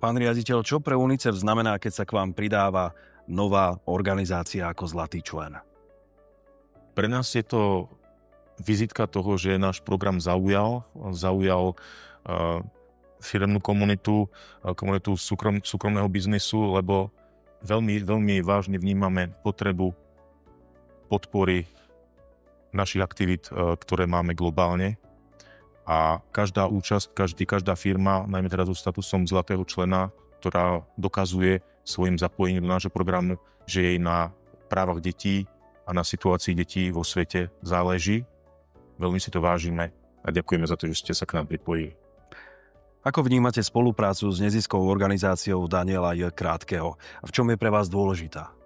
Pán riaditeľ, čo pre UNICEF znamená, keď sa k vám pridáva nová organizácia ako zlatý člen? Pre nás je to vizitka toho, že náš program zaujal firemnú komunitu súkromného biznisu, lebo veľmi, veľmi vážne vnímame potrebu podpory našich aktivít, ktoré máme globálne. A každá účasť, každá firma, najmä teda so statusom zlatého člena, ktorá dokazuje svojim zapojením do nášho programu, že jej na právach detí a na situácii detí vo svete záleží. Veľmi si to vážime a ďakujeme za to, že ste sa k nám pripojili. Ako vnímate spoluprácu s neziskovou organizáciou Daniela J. Krátkeho? V čom je pre vás dôležitá?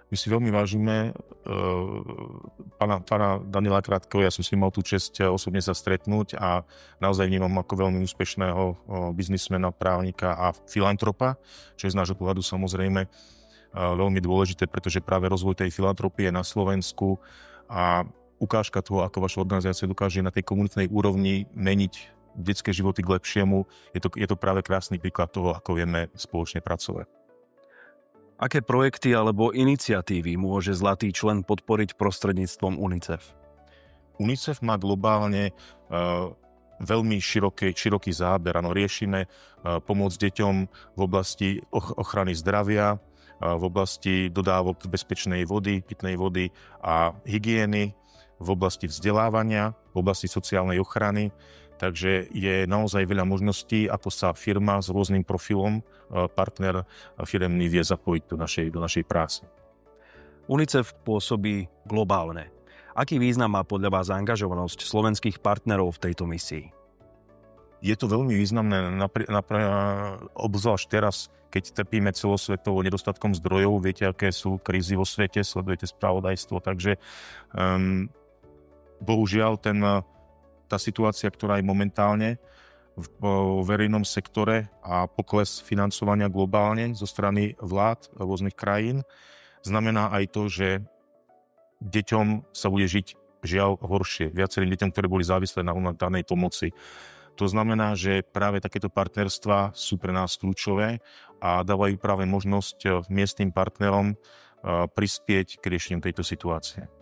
My si veľmi vážime pána Daniela Krátkeho. Ja som s ním mal tú česť osobne sa stretnúť a naozaj vnímam ako veľmi úspešného biznismena, právnika a filantropa, čo je z nášho pohľadu samozrejme veľmi dôležité, pretože práve rozvoj tej filantropie na Slovensku a ukážka toho, ako vaša organizácia dokáže na tej komunitnej úrovni meniť detské životy k lepšiemu, je to práve krásny príklad toho, ako vieme spoločne pracovať. Aké projekty alebo iniciatívy môže zlatý člen podporiť prostredníctvom UNICEF? UNICEF má globálne veľmi široký záber. Riešime pomoc deťom v oblasti ochrany zdravia, v oblasti dodávok bezpečnej vody, pitnej vody a hygieny, v oblasti vzdelávania, v oblasti sociálnej ochrany. Takže je naozaj veľa možností, ako sa firma s rôznym profilom, partner firemný vie zapojiť do našej práce. UNICEF pôsobí globálne. Aký význam má podľa vás angažovanosť slovenských partnerov v tejto misii? Je to veľmi významné, obzvlášť teraz, keď trpíme celosvetovo nedostatkom zdrojov. Viete, aké sú krízy vo svete, sledujete spravodajstvo, takže bohužiaľ tá situácia, ktorá je momentálne v verejnom sektore a pokles financovania globálne zo strany vlád rôznych krajín, znamená aj to, že deťom sa bude žiť žiaľ horšie. Viacerým deťom, ktoré boli závislé na humanitárnej pomoci. To znamená, že práve takéto partnerstvá sú pre nás kľúčové a dávajú práve možnosť miestnym partnerom prispieť k riešeniu tejto situácie.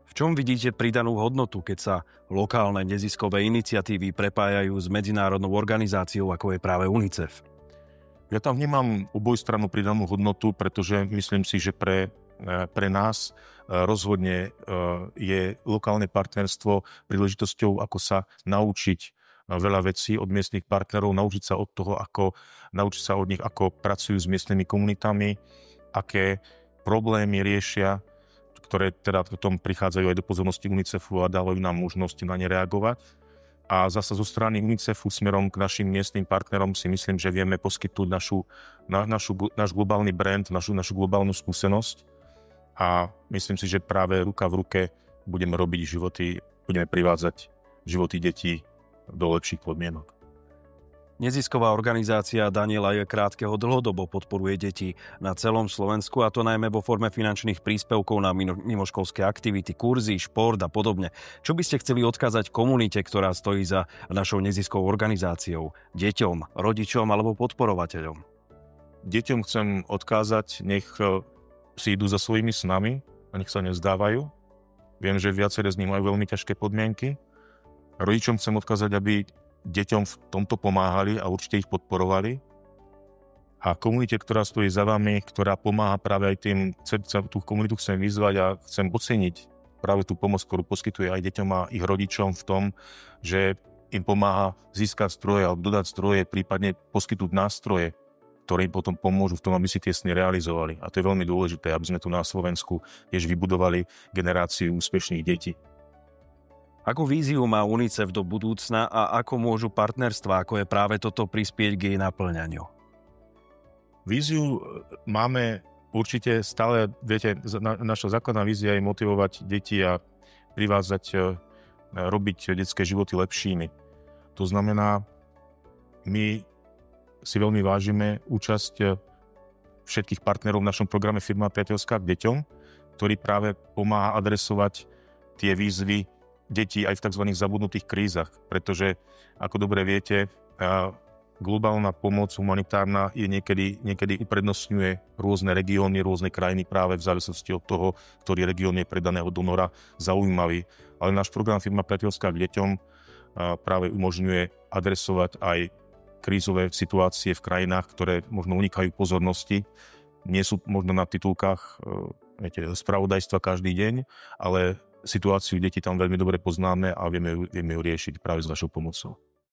V čom vidíte pridanú hodnotu, keď sa lokálne neziskové iniciatívy prepájajú s medzinárodnou organizáciou, ako je práve UNICEF? Ja tam vnímam obojstrannú pridanú hodnotu, pretože myslím si, že pre nás rozhodne je lokálne partnerstvo príležitosťou, ako sa naučiť veľa vecí od miestnych partnerov, naučiť sa od nich, ako pracujú s miestnymi komunitami, aké problémy riešia, ktoré teda potom prichádzajú aj do pozornosti UNICEFu a dávajú nám možnosť na ne reagovať. A zasa zo strany UNICEFu smerom k našim miestnym partnerom si myslím, že vieme poskytnúť náš globálny brand, našu globálnu skúsenosť. A myslím si, že práve ruka v ruke budeme privádzať životy detí do lepších podmienok. Nezisková organizácia Daniela J. Krátkeho dlhodobo podporuje deti na celom Slovensku, a to najmä vo forme finančných príspevkov na mimoškolské aktivity, kurzy, šport a podobne. Čo by ste chceli odkázať komunite, ktorá stojí za našou neziskovou organizáciou, deťom, rodičom alebo podporovateľom? Deťom chcem odkázať, nech si idú za svojimi snami a nech sa nevzdávajú. Viem, že viaceré z nich majú veľmi ťažké podmienky. Rodičom chcem odkázať, aby deťom v tomto pomáhali a určite ich podporovali. A komunite, ktorá stojí za vami, ktorá pomáha práve aj tým, tú komunitu chcem vyzvať a chcem oceniť práve tú pomoc, ktorú poskytuje aj deťom a ich rodičom v tom, že im pomáha získať zdroje alebo dodať zdroje, prípadne poskytnúť nástroje, ktoré im potom pomôžu v tom, aby si tie sny realizovali. A to je veľmi dôležité, aby sme tu na Slovensku tiež vybudovali generáciu úspešných detí. Akú víziu má UNICEF do budúcna a ako môžu partnerstvá, ako je práve toto, prispieť k jej naplňaniu? Víziu máme určite stále, viete, naša základná vízia je motivovať deti a privádzať, robiť detské životy lepšími. To znamená, my si veľmi vážime účasť všetkých partnerov v našom programe Firma priateľská k deťom, ktorý práve pomáha adresovať tie výzvy detí aj v tzv. Zabudnutých krízach, pretože, ako dobre viete, globálna pomoc humanitárna je niekedy uprednostňuje rôzne regióny, rôzne krajiny práve v závislosti od toho, ktorý región je pre daného donora zaujímavý. Ale náš program Firma priateľská k deťom práve umožňuje adresovať aj krízové situácie v krajinách, ktoré možno unikajú pozornosti. Nie sú možno na titulkách spravodajstva každý deň, ale situáciu detí tam veľmi dobre poznáme a vieme ju riešiť práve s vašou pomocou.